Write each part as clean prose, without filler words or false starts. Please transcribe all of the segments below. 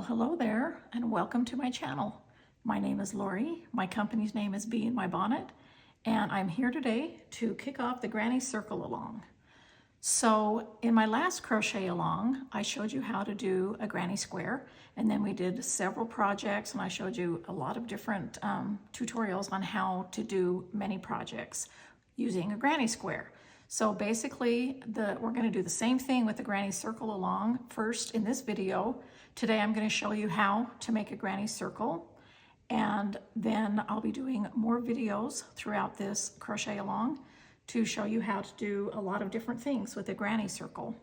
hello there and welcome to my channel. My name is Lori, my company's name is Bee in My Bonnet, and I'm here today to kick off the Granny Circle Along. So in my last crochet along, I showed you how to do a granny square, and then we did several projects and I showed you a lot of different tutorials on how to do many projects using a granny square. So basically, we're going to do the same thing with the granny circle along. First, in this video, today I'm going to show you how to make a granny circle, and then I'll be doing more videos throughout this crochet along to show you how to do a lot of different things with a granny circle.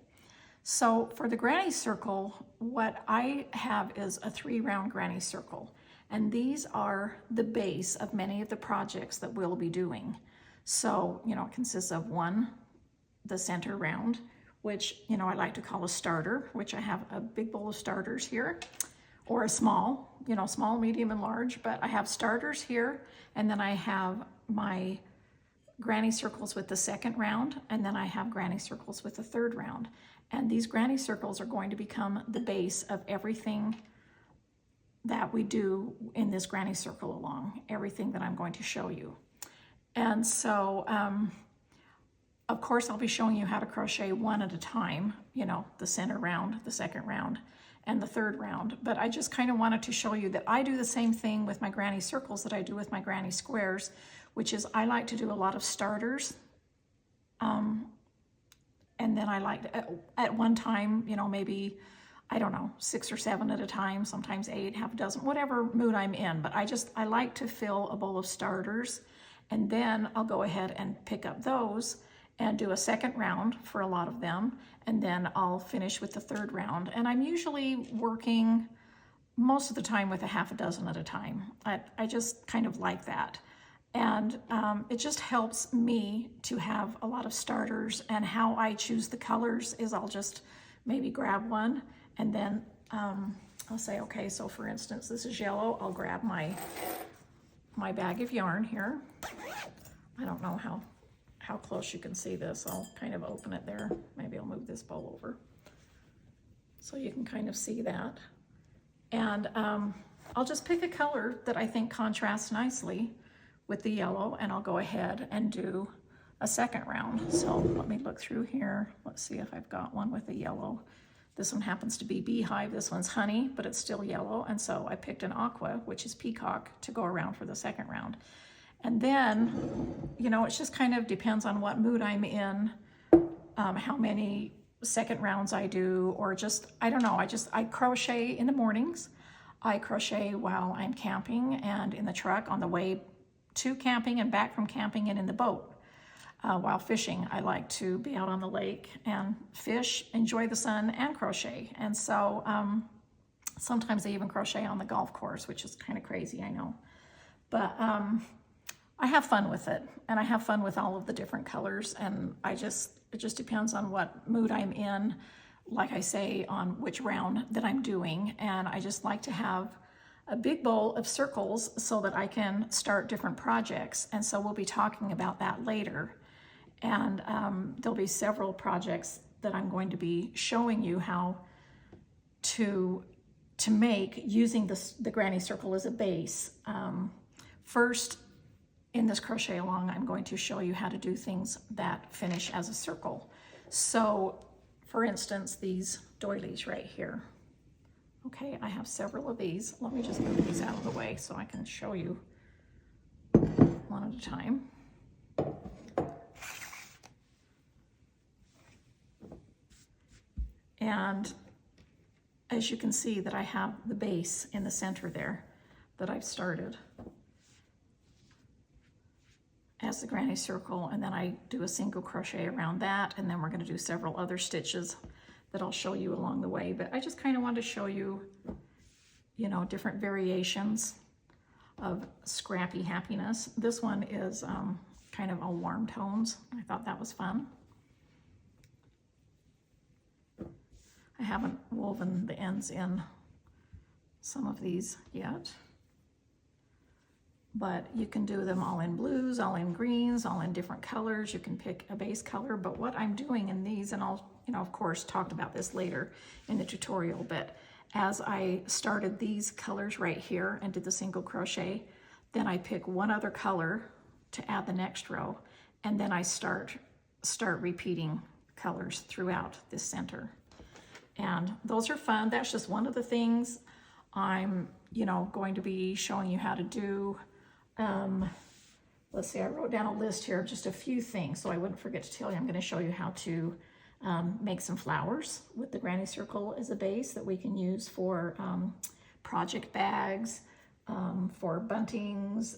So for the granny circle, what I have is a 3-round granny circle, and these are the base of many of the projects that we'll be doing. So, it consists of the center round, which, I like to call a starter, which I have a big bowl of starters here, or a small, small, medium, and large, but I have starters here, and then I have my granny circles with the second round, and then I have granny circles with the third round. And these granny circles are going to become the base of everything that we do in this granny circle along, everything that I'm going to show you. And so, of course, I'll be showing you how to crochet one at a time, the center round, the second round, and the third round. But I just kind of wanted to show you that I do the same thing with my granny circles that I do with my granny squares, which is I like to do a lot of starters. And then I like to, at one time, maybe, I don't know, 6 or 7 at a time, sometimes 8, half a dozen, whatever mood I'm in. But I like to fill a bowl of starters, and then I'll go ahead and pick up those and do a second round for a lot of them, and then I'll finish with the third round. And I'm usually working most of the time with a half a dozen at a time. I just kind of like that. And it just helps me to have a lot of starters, and how I choose the colors is I'll just maybe grab one, and then I'll say, okay, so for instance, this is yellow. I'll grab my bag of yarn here. I don't know how close you can see this. I'll kind of open it there. Maybe I'll move this bowl over so you can kind of see that. And I'll just pick a color that I think contrasts nicely with the yellow, and I'll go ahead and do a second round. So let me look through here. Let's see if I've got one with a yellow. This one happens to be Beehive. This one's Honey, but it's still yellow. And so I picked an Aqua, which is Peacock, to go around for the second round. And then, it just kind of depends on what mood I'm in, how many second rounds I do, or just, I don't know. I crochet in the mornings. I crochet while I'm camping and in the truck on the way to camping and back from camping, and in the boat. While fishing, I like to be out on the lake and fish, enjoy the sun, and crochet. And so sometimes I even crochet on the golf course, which is kind of crazy, I know. But I have fun with it, and I have fun with all of the different colors, and it just depends on what mood I'm in, like I say, on which round that I'm doing. And I just like to have a big bowl of circles so that I can start different projects. And so we'll be talking about that later. And there'll be several projects that I'm going to be showing you how to make using the granny circle as a base. First, in this crochet along, I'm going to show you how to do things that finish as a circle. So, for instance, these doilies right here. Okay, I have several of these. Let me just move these out of the way so I can show you one at a time. And as you can see that I have the base in the center there that I've started as the granny circle, and then I do a single crochet around that, and then we're going to do several other stitches that I'll show you along the way. But I just kind of wanted to show you, different variations of scrappy happiness. This one is kind of all warm tones. I thought that was fun. I haven't woven the ends in some of these yet, but you can do them all in blues, all in greens, all in different colors. You can pick a base color, but what I'm doing in these, and I'll, of course, talk about this later in the tutorial, but as I started these colors right here and did the single crochet, then I pick one other color to add the next row, and then I start repeating colors throughout this center. And those are fun. That's just one of the things I'm, going to be showing you how to do. Let's see, I wrote down a list here of just a few things so I wouldn't forget to tell you. I'm going to show you how to make some flowers with the granny circle as a base that we can use for project bags, for buntings,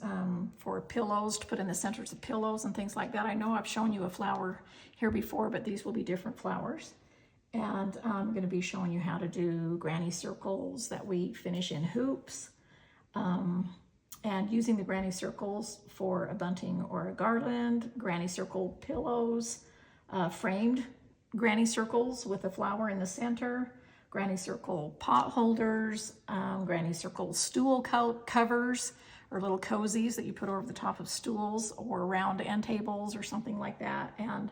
for pillows, to put in the centers of pillows and things like that. I know I've shown you a flower here before, but these will be different flowers. And I'm going to be showing you how to do granny circles that we finish in hoops, and using the granny circles for a bunting or a garland, granny circle pillows, framed granny circles with a flower in the center, granny circle pot holders, granny circle stool covers, or little cozies that you put over the top of stools or round end tables or something like that. And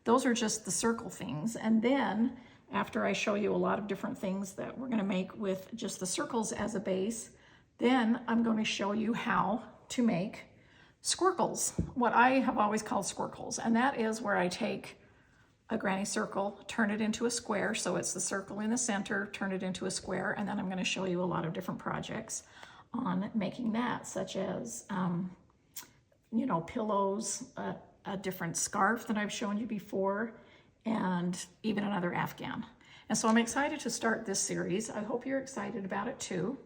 those are just the circle things. And then after I show you a lot of different things that we're going to make with just the circles as a base, then I'm going to show you how to make squircles, what I have always called squircles. And that is where I take a granny circle, turn it into a square, so it's the circle in the center, turn it into a square, and then I'm going to show you a lot of different projects on making that, such as, pillows, a different scarf that I've shown you before, and even another Afghan. And so I'm excited to start this series. I hope you're excited about it too.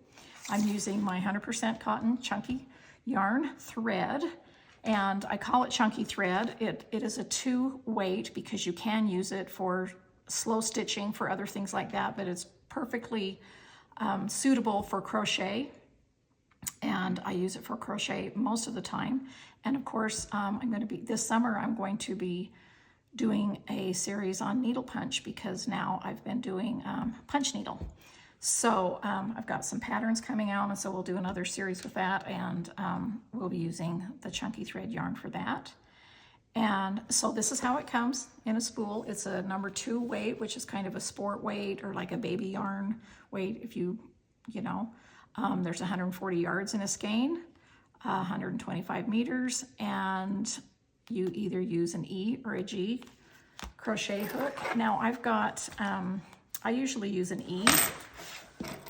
I'm using my 100% cotton chunky yarn thread, and I call it chunky thread. It is a 2 weight because you can use it for slow stitching, for other things like that, but it's perfectly suitable for crochet, and I use it for crochet most of the time. And of course, this summer I'm going to be doing a series on needle punch, because now I've been doing punch needle. So I've got some patterns coming out, and so we'll do another series with that, and we'll be using the chunky thread yarn for that. And so this is how it comes in a spool. It's a number 2 weight, which is kind of a sport weight, or like a baby yarn weight, if there's 140 yards in a skein, 125 meters, and you either use an E or a G crochet hook. Now I've got, I usually use an E.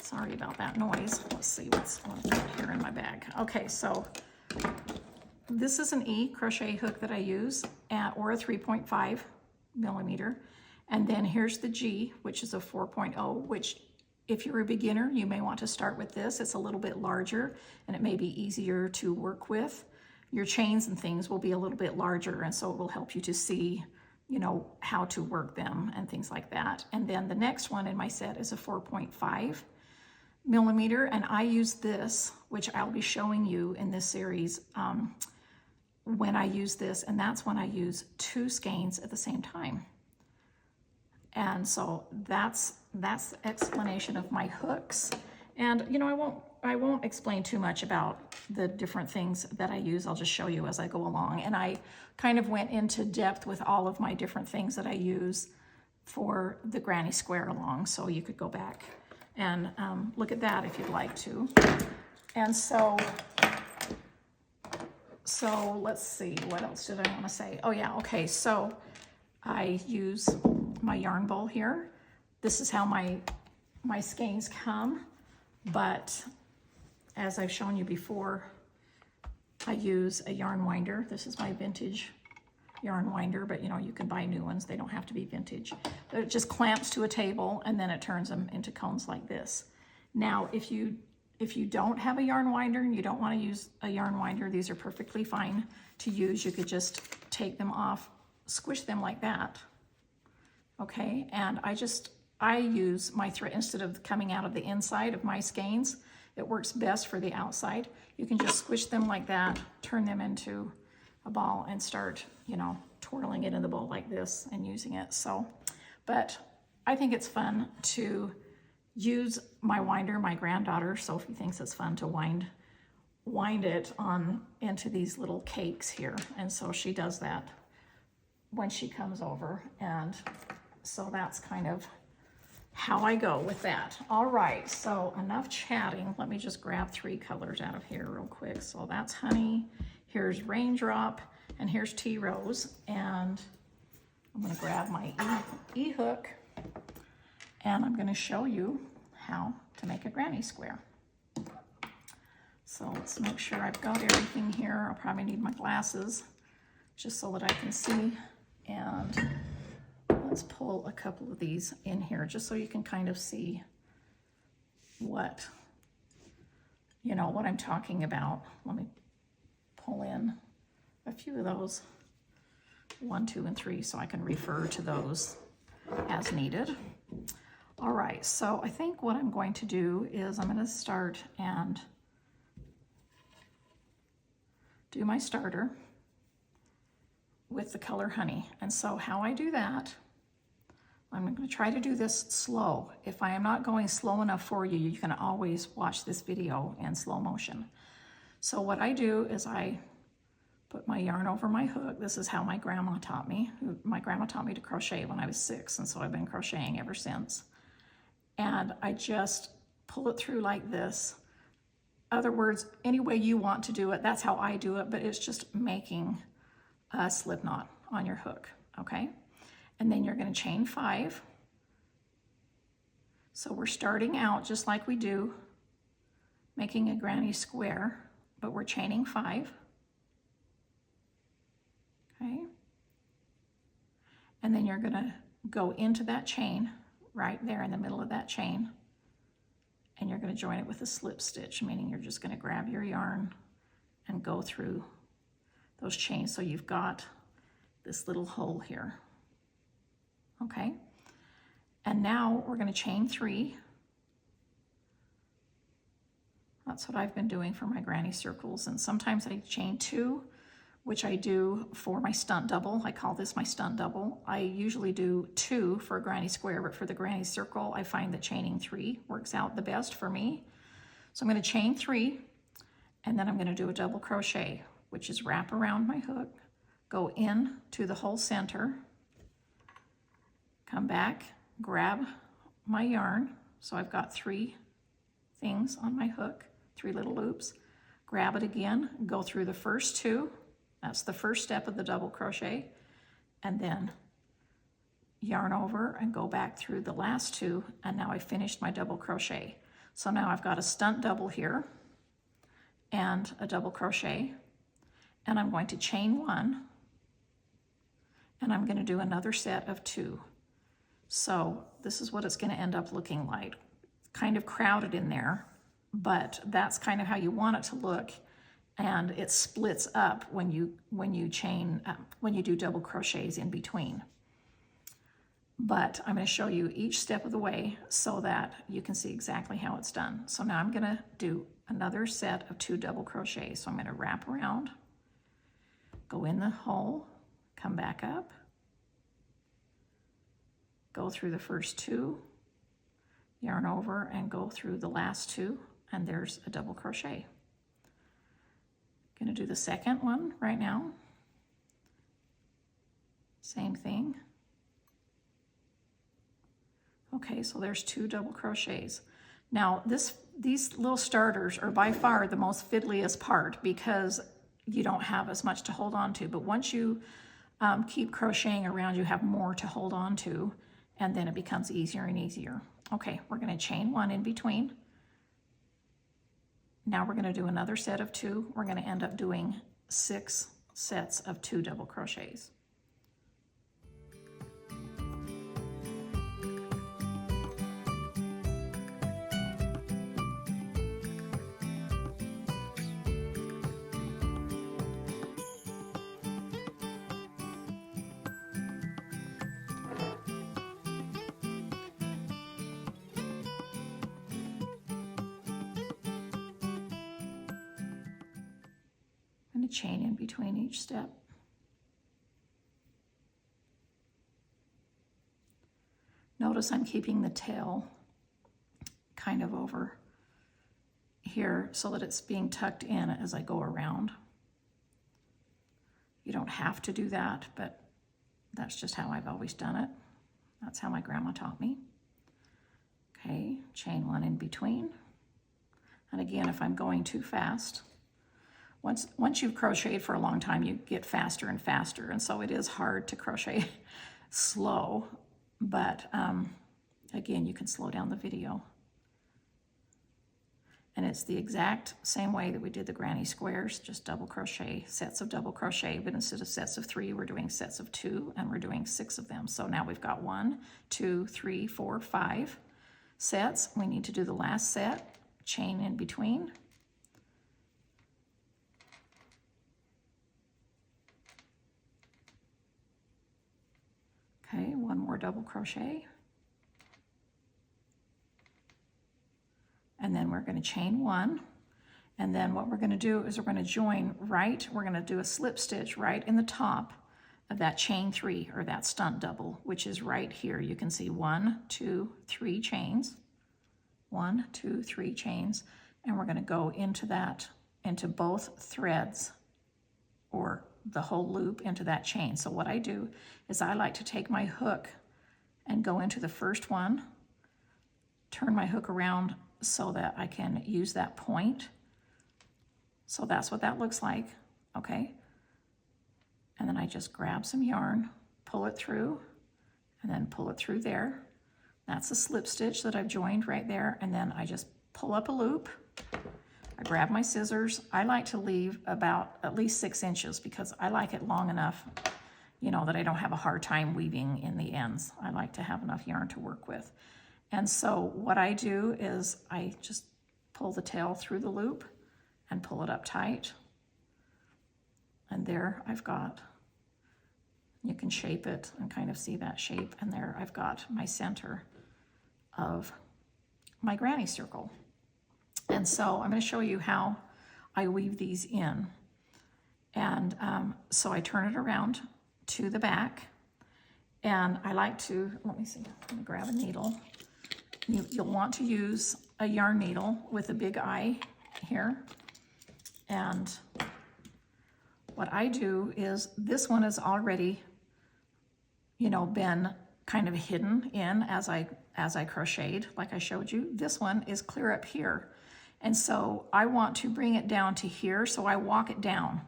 Sorry about that noise. Let's see what's here in my bag. Okay, so this is an E crochet hook that I use, or a 3.5 millimeter. And then here's the G, which is a 4.0, which if you're a beginner, you may want to start with this. It's a little bit larger and it may be easier to work with. Your chains and things will be a little bit larger, and so it will help you to see, how to work them and things like that. And then the next one in my set is a 4.5 millimeter, and I use this, which I'll be showing you in this series, when I use this, and that's when I use 2 skeins at the same time. And so that's the explanation of my hooks. And I won't explain too much about the different things that I use. I'll just show you as I go along. And I kind of went into depth with all of my different things that I use for the granny square along. So you could go back and look at that if you'd like to. And so let's see, what else did I want to say? Oh yeah, okay, so I use my yarn bowl here. This is how my skeins come, but as I've shown you before, I use a yarn winder. This is my vintage yarn winder, but you can buy new ones. They don't have to be vintage. But it just clamps to a table, and then it turns them into cones like this. Now, if you don't have a yarn winder and you don't want to use a yarn winder, these are perfectly fine to use. You could just take them off, squish them like that. Okay, and I use my thread instead of coming out of the inside of my skeins. It works best for the outside. You can just squish them like that, turn them into a ball, and start, twirling it in the bowl like this and using it. So, but I think it's fun to use my winder. My granddaughter, Sophie, thinks it's fun to wind it on into these little cakes here. And so she does that when she comes over. And so that's kind of how I go with that. All right, so enough chatting. Let me just grab 3 colors out of here real quick. So that's Honey, here's Raindrop, and here's Tea Rose. And I'm gonna grab my E-hook, and I'm gonna show you how to make a granny square. So let's make sure I've got everything here. I'll probably need my glasses just so that I can see. And let's pull a couple of these in here just so you can kind of see what, you know, what I'm talking about. Let me pull in a few of those, 1, 2, and 3, so I can refer to those as needed. All right, so I think what I'm going to do is I'm going to start and do my starter with the color Honey. And so how I do that, I'm going to try to do this slow. If I am not going slow enough for you, you can always watch this video in slow motion. So what I do is I put my yarn over my hook. This is how my grandma taught me. My grandma taught me to crochet when I was 6, and so I've been crocheting ever since. And I just pull it through like this. Other words, any way you want to do it, that's how I do it, but it's just making a slip knot on your hook, okay? And then you're going to chain 5. So we're starting out just like we do, making a granny square, but we're chaining 5. Okay? And then you're going to go into that chain right there in the middle of that chain, and you're going to join it with a slip stitch, meaning you're just going to grab your yarn and go through those chains so you've got this little hole here. Okay, and now we're going to chain 3. That's what I've been doing for my granny circles, and sometimes I chain 2, which I do for my stunt double. I call this my stunt double. I usually do 2 for a granny square, but for the granny circle, I find that chaining 3 works out the best for me. So I'm going to chain 3, and then I'm going to do a double crochet, which is wrap around my hook, go in to the whole center, come back, grab my yarn. So I've got 3 things on my hook, 3 little loops. Grab it again, go through the first 2. That's the first step of the double crochet, and then yarn over and go back through the last 2, and now I finished my double crochet. So now I've got a stunt double here and a double crochet, and I'm going to chain 1, and I'm going to do another set of 2. So this is what it's going to end up looking like. Kind of crowded in there, but that's kind of how you want it to look. And it splits up when you chain, when you do double crochets in between. But I'm going to show you each step of the way so that you can see exactly how it's done. So now I'm going to do another set of 2 double crochets. So I'm going to wrap around, go in the hole, come back up, go through the first 2, yarn over and go through the last 2, and there's a double crochet. Going to do the second one right now. Same thing. Okay, so there's 2 double crochets. Now these little starters are by far the most fiddliest part because you don't have as much to hold on to, but once you keep crocheting around, you have more to hold on to, and then it becomes easier and easier. Okay, we're going to chain 1 in between. Now we're going to do another set of 2. We're going to end up doing 6 sets of 2 double crochets. Chain in between each step. Notice I'm keeping the tail kind of over here so that it's being tucked in as I go around. You don't have to do that, but that's just how I've always done it. That's how my grandma taught me. Okay, chain one in between. And again, if I'm going too fast, once you've crocheted for a long time, you get faster and faster. And so it is hard to crochet slow, but again, you can slow down the video. And it's the exact same way that we did the granny squares, just double crochet, sets of double crochet, but instead of sets of 3, we're doing sets of 2, and we're doing 6 of them. So now we've got 1, 2, 3, 4, 5 sets. We need to do the last set, chain in between. Okay, one more double crochet. And then we're going to chain 1. And then what we're going to do is we're going to join right, we're going to do a slip stitch right in the top of that chain 3, or that stunt double, which is right here. You can see 1, 2, 3 chains. 1, 2, 3 chains. And we're going to go into that, into both threads, or the whole loop into that chain. So what I do is I like to take my hook and go into the first one, turn my hook around so that I can use that point. So that's what that looks like, okay? And then I just grab some yarn, pull it through, and then pull it through there. That's a slip stitch that I've joined right there, and then I just pull up a loop. I grab my scissors. I like to leave about at least 6 inches because I like it long enough, you know, that I don't have a hard time weaving in the ends. I like to have enough yarn to work with. And so what I do is I just pull the tail through the loop and pull it up tight. And there I've got, you can shape it and kind of see that shape. And there I've got my center of my granny circle. And so I'm going to show you how I weave these in. And so I turn it around to the back. And I like to, let me see, I'm going to grab a needle. You'll want to use a yarn needle with a big eye here. And what I do is, this one is already, you know, been kind of hidden in as I crocheted, like I showed you. This one is clear up here. And so I want to bring it down to here, so I walk it down.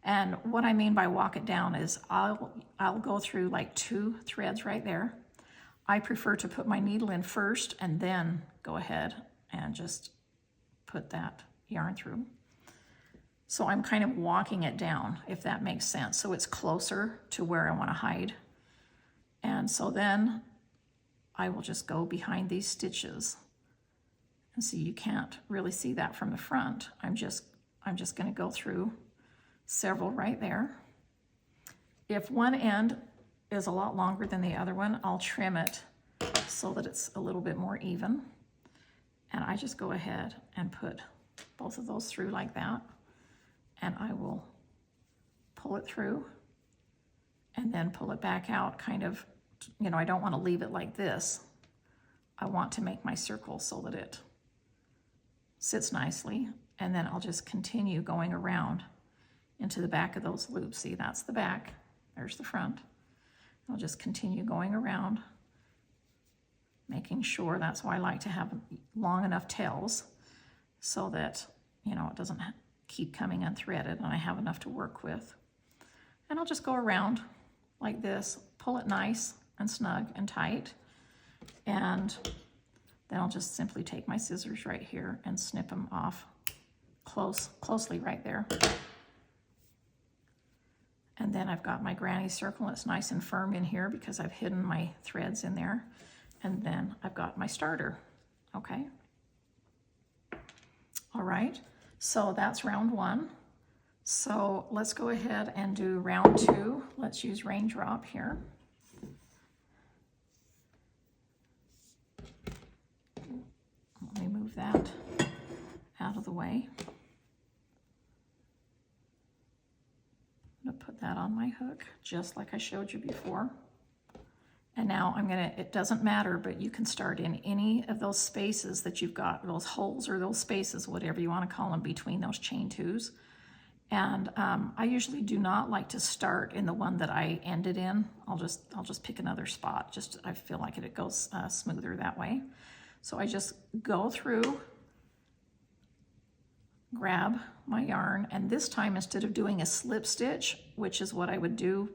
And what I mean by walk it down is I'll go through like 2 threads right there. I prefer to put my needle in first and then go ahead and just put that yarn through. So I'm kind of walking it down, if that makes sense. So it's closer to where I want to hide. And so then I will just go behind these stitches. And see, you can't really see that from the front. I'm just going to go through several right there. If one end is a lot longer than the other one, I'll trim it so that it's a little bit more even. And I just go ahead and put both of those through like that. And I will pull it through and then pull it back out, kind of, you know, I don't want to leave it like this. I want to make my circle so that it sits nicely. And then I'll just continue going around into the back of those loops. See, that's the back, there's the front. I'll just continue going around, making sure, that's why I like to have long enough tails so that, you know, it doesn't keep coming unthreaded and I have enough to work with. And I'll just go around like this, pull it nice and snug and tight, and then I'll just simply take my scissors right here and snip them off closely right there. And then I've got my granny circle, and it's nice and firm in here because I've hidden my threads in there. And then I've got my starter, okay? All right, so that's round 1. So let's go ahead and do round 2. Let's use raindrop here. Let me move that out of the way. I'm going to put that on my hook, just like I showed you before. And now I'm going to, it doesn't matter, but you can start in any of those spaces that you've got, those holes or those spaces, whatever you want to call them, between those chain 2s. And I usually do not like to start in the one that I ended in. I'll just pick another spot. Just, I feel like it goes smoother that way. So I just go through, grab my yarn, and this time instead of doing a slip stitch, which is what I would do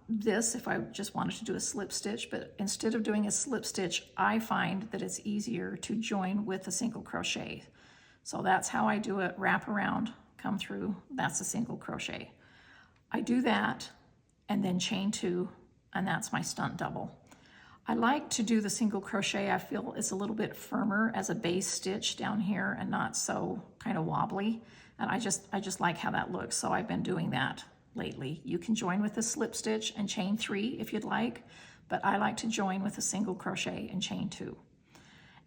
this if I just wanted to do a slip stitch, but instead of doing a slip stitch, I find that it's easier to join with a single crochet. So that's how I do it, wrap around, come through, that's a single crochet. I do that and then chain 2, and that's my stunt double. I like to do the single crochet. I feel it's a little bit firmer as a base stitch down here and not so kind of wobbly. And I just like how that looks. So I've been doing that lately. You can join with a slip stitch and chain 3 if you'd like, but I like to join with a single crochet and chain 2.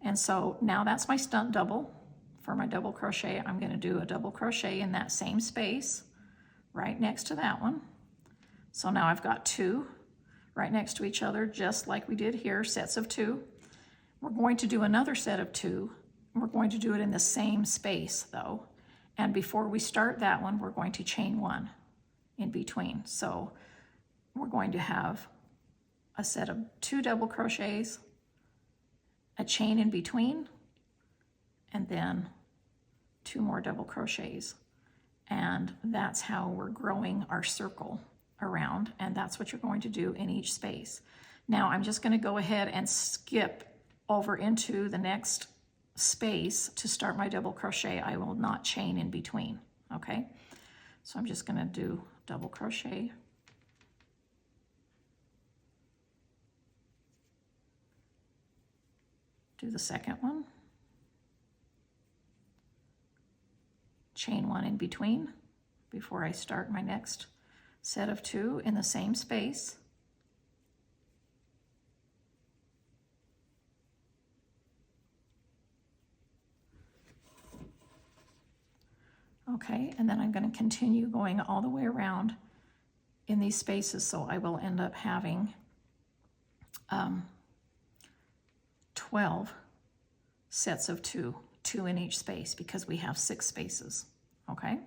And so now that's my stunt double. For my double crochet, I'm going to do a double crochet in that same space right next to that one. So now I've got 2 right next to each other, just like we did here, sets of 2. We're going to do another set of 2. We're going to do it in the same space though. And before we start that one, we're going to chain 1 in between. So we're going to have a set of 2 double crochets, a chain in between, and then 2 more double crochets. And that's how we're growing our circle around, and that's what you're going to do in each space. Now I'm just going to go ahead and skip over into the next space to start my double crochet. I will not chain in between, okay? So I'm just going to do double crochet, do the second one, chain 1 in between before I start my next set of 2 in the same space. Okay, and then I'm going to continue going all the way around in these spaces, so I will end up having 12 sets of 2 in each space, because we have 6 spaces, okay?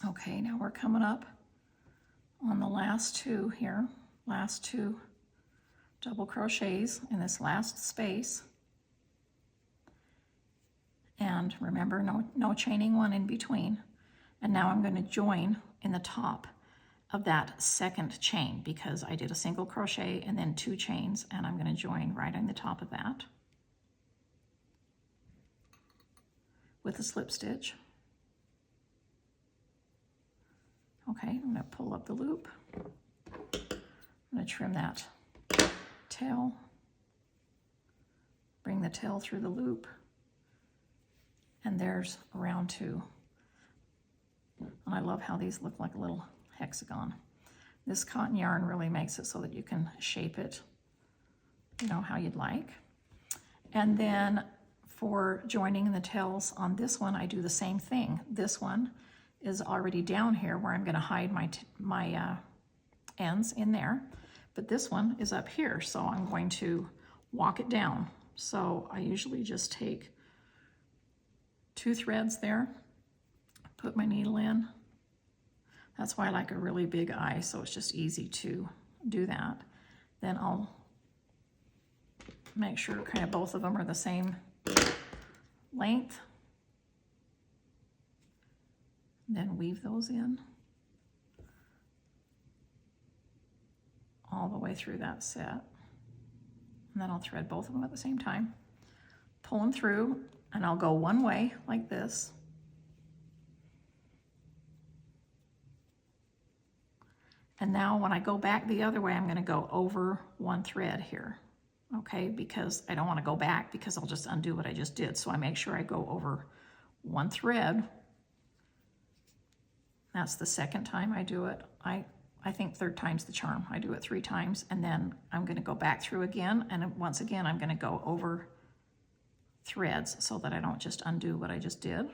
Okay, now we're coming up on the last 2 here, last 2 double crochets in this last space. And remember, no chaining 1 in between. And now I'm going to join in the top of that second chain, because I did a single crochet and then 2 chains, and I'm going to join right on the top of that with a slip stitch. Okay, I'm going to pull up the loop. I'm going to trim that tail, bring the tail through the loop, and there's round 2. And I love how these look like a little hexagon. This cotton yarn really makes it so that you can shape it, you know, how you'd like. And then for joining the tails on this one, I do the same thing. This one is already down here where I'm going to hide my ends in there, but this one is up here, so I'm going to walk it down. So I usually just take 2 threads there, put my needle in. That's why I like a really big eye, so it's just easy to do that. Then I'll make sure kind of both of them are the same length. Then weave those in all the way through that set. And then I'll thread both of them at the same time. Pull them through, and I'll go one way like this. And now when I go back the other way, I'm going to go over 1 thread here, okay? Because I don't want to go back because I'll just undo what I just did. So I make sure I go over 1 thread. That's the second time I do it. I think 3rd time's the charm. I do it 3 times, and then I'm going to go back through again, and once again I'm going to go over threads so that I don't just undo what I just did.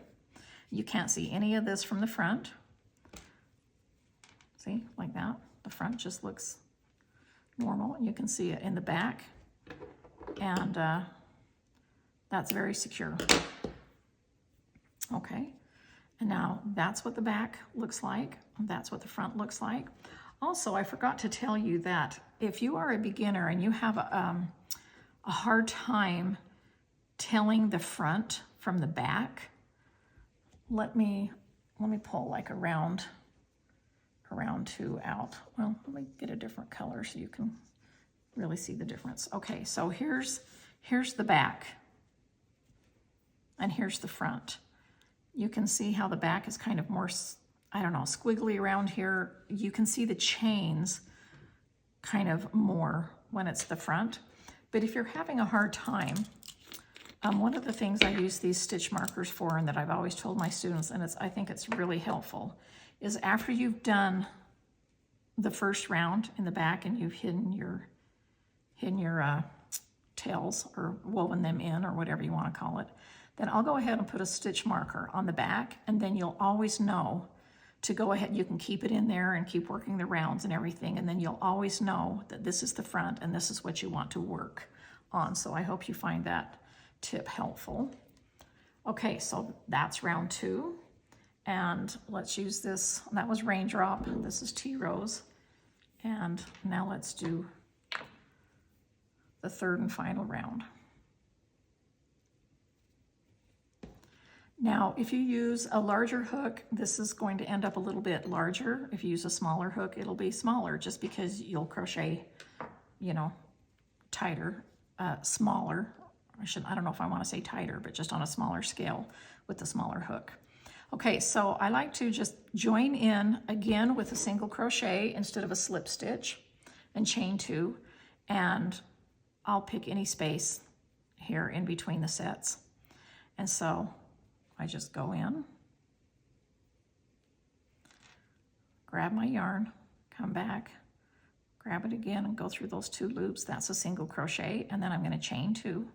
You can't see any of this from the front. See, like that. The front just looks normal. You can see it in the back, and that's very secure. Okay, and now that's what the back looks like. That's what the front looks like. Also, I forgot to tell you that if you are a beginner and you have a hard time telling the front from the back, let me pull like a round 2 out. Well, let me get a different color so you can really see the difference. Okay, so here's the back, and here's the front. You can see how the back is kind of more, I don't know, squiggly around here. You can see the chains kind of more when it's the front. But if you're having a hard time, one of the things I use these stitch markers for, and that I've always told my students, and I think it's really helpful, is after you've done the first round in the back and you've hidden your tails or woven them in or whatever you want to call it, then I'll go ahead and put a stitch marker on the back, and then you'll always know to go ahead. You can keep it in there and keep working the rounds and everything, and then you'll always know that this is the front and this is what you want to work on. So I hope you find that tip helpful. Okay, so that's round 2. And let's use this. That was Raindrop. This is Tea Rose. And now let's do the 3rd and final round. Now, if you use a larger hook, this is going to end up a little bit larger. If you use a smaller hook, it'll be smaller, just because you'll crochet, you know, tighter, smaller. I don't know if I want to say tighter, but just on a smaller scale with the smaller hook. Okay, so I like to just join in again with a single crochet instead of a slip stitch, and chain 2, and I'll pick any space here in between the sets. And so I just go in, grab my yarn, come back, grab it again, and go through those 2 loops. That's a single crochet, and then I'm going to chain 2.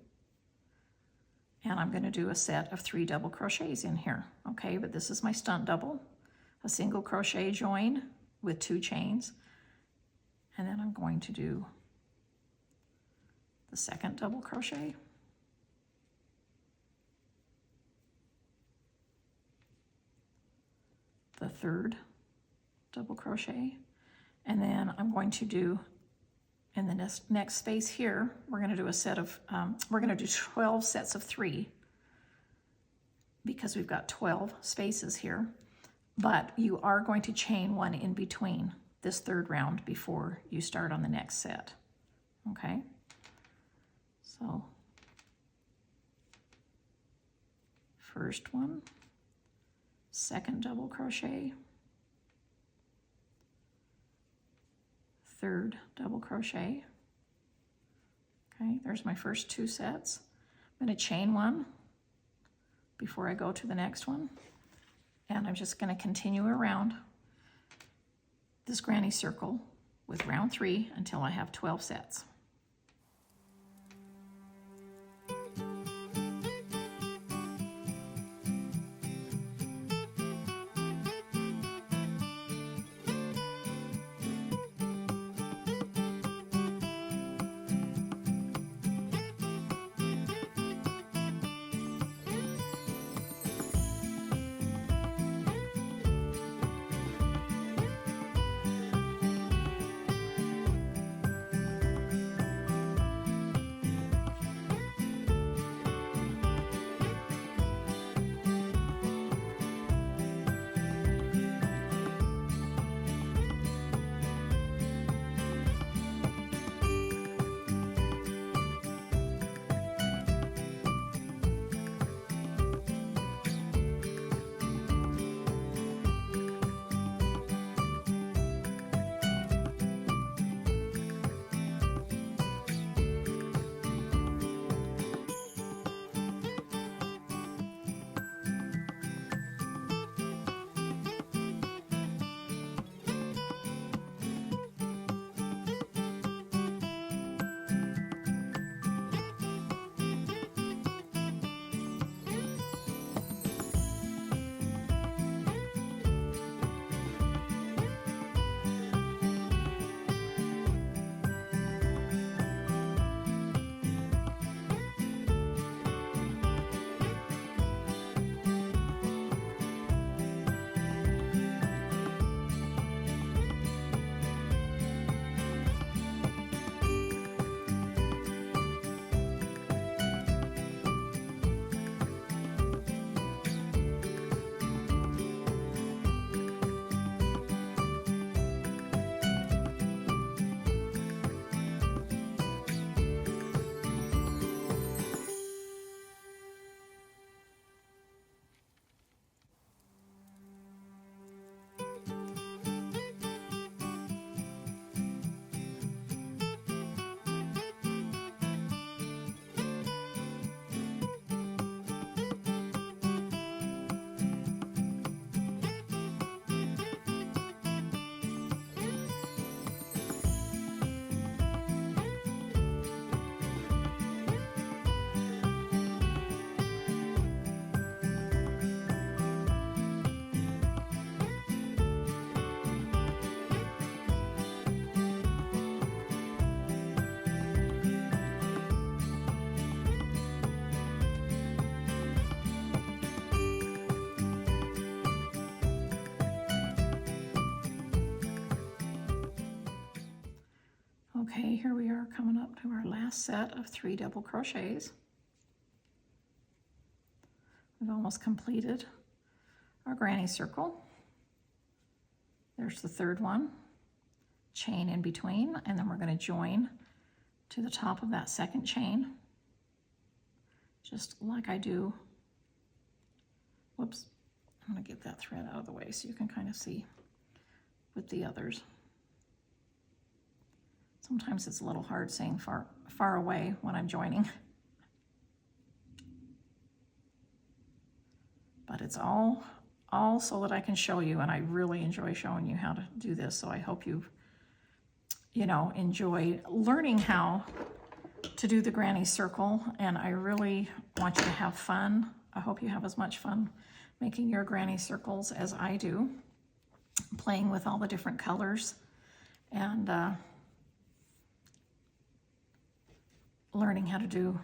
And I'm going to do a set of 3 double crochets in here. Okay, but this is my stunt double, a single crochet join with 2 chains. And then I'm going to do the 2nd double crochet. The 3rd double crochet. And then I'm going to do, in the next space here, we're going to do a set of, we're going to do 12 sets of 3, because we've got 12 spaces here. But you are going to chain 1 in between this 3rd round before you start on the next set. Okay? So, first one, 2nd double crochet, 3rd double crochet. Okay, there's my first 2 sets. I'm going to chain 1 before I go to the next one, and I'm just going to continue around this granny circle with round 3 until I have 12 sets. Okay, here we are coming up to our last set of 3 double crochets. We've almost completed our granny circle. There's the 3rd one, chain in between, and then we're going to join to the top of that 2nd chain, just like I do. Whoops, I'm going to get that thread out of the way so you can kind of see with the others. Sometimes it's a little hard saying far away when I'm joining. But it's all so that I can show you, and I really enjoy showing you how to do this. So I hope you enjoy learning how to do the granny circle, and I really want you to have fun. I hope you have as much fun making your granny circles as I do, playing with all the different colors and learning how to do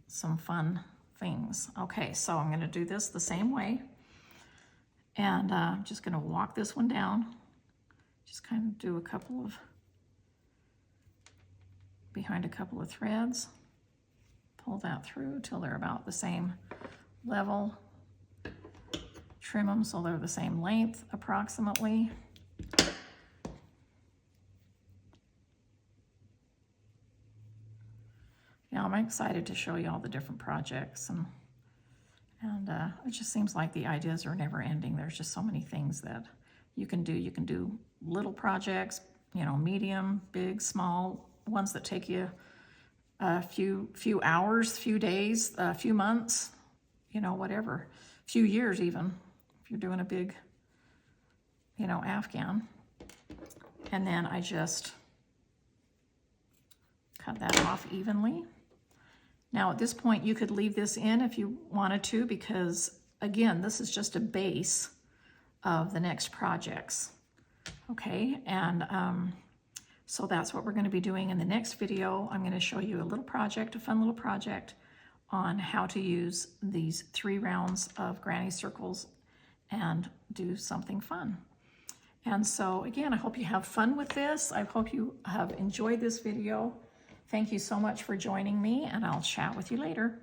some fun things. Okay, so I'm going to do this the same way, and I'm just going to walk this one down, just kind of do a couple of behind a couple of threads, pull that through till they're about the same level, trim them so they're the same length approximately. Yeah, I'm excited to show you all the different projects, and it just seems like the ideas are never ending. There's just so many things that you can do. You can do little projects, medium, big, small, ones that take you a few hours, few days, a few months, whatever, few years even, if you're doing a big, Afghan. And then I just cut that off evenly. Now at this point you could leave this in if you wanted to, because again, this is just a base of the next projects. Okay, and so that's what we're going to be doing in the next video. I'm going to show you a little project, a fun little project on how to use these 3 rounds of granny circles and do something fun. And so again, I hope you have fun with this. I hope you have enjoyed this video. Thank you so much for joining me, and I'll chat with you later.